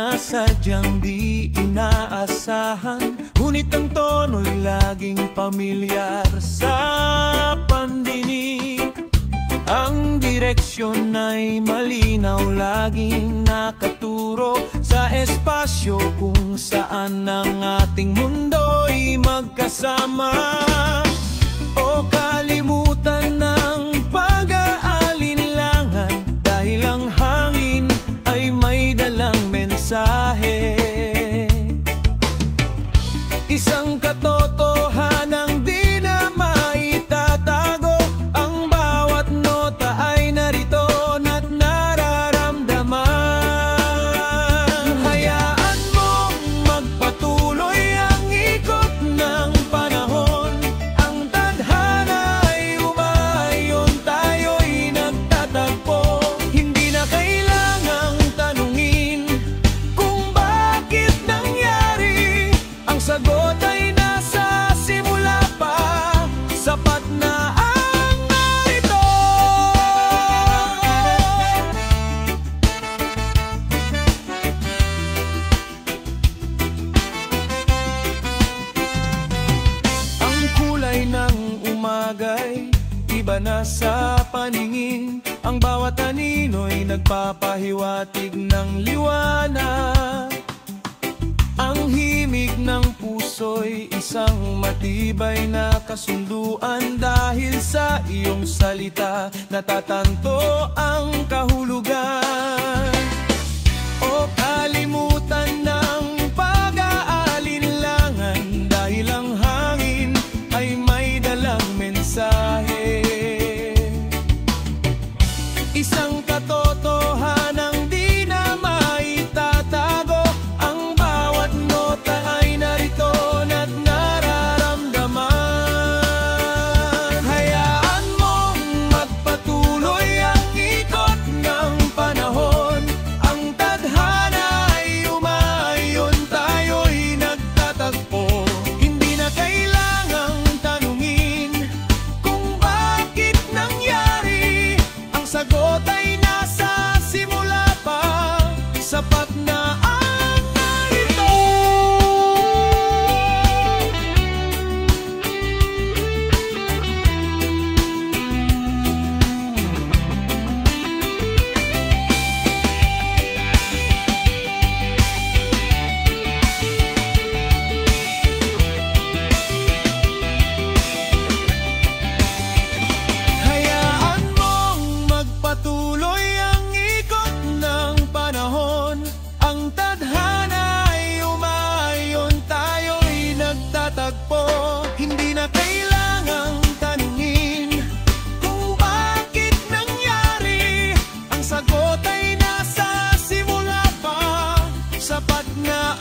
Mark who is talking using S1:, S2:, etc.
S1: na sadyang di inaasahan, ngunit ang tono'y laging pamilyar sa pandinig. Ang direksyon ay malinaw, laging nakaturo sa espasyo kung saan ang ating mundo'y magkasama. O kalimutan ng pag-aalinlangan, dahil ang hangin ay may dalang mensahe. Isang katotohanang di na maitatago, ang bawat nota ay narito at nararamdaman. Hayaan mong magpatuloy ang ikot ng panahon, ang tadhana ay umayon, tayo'y nagtatagpo. Hindi na kailangang tanungin kung bakit nangyari, ang sagot ay nasa simula pa, sapat na ang narito. Ang kulay ng umagay, iba na sa paningin, ang bawat anino'y nagpapahiwatig ng liwanag. Ang himig ng puso'y isang matibay na kasunduan, dahil sa iyong salita natatanto ang kahulugan. O kalimutan ng pag-aalinlangan, dahil ang hangin ay may dalang mensahe. Isang katotohanang di na maitatago, ang bawat nota ay narito at nararamdaman. Hayaan mong magpatuloy ang ikot ng panahon, ang tadhana ay umayon, tayo'y nagtatagpo. Hindi na kailangang tanungin kung bakit nangyari, ang sagot ay nasa simula pa, sapat na ang narito. Hayaan mong magpatuloy ang ikot ng panahon, ang tadhana ay umayon, tayo'y nagtatagpo. Hindi na kailangang tanungin kung bakit nangyari, ang sagot ay nasa simula pa, sapat na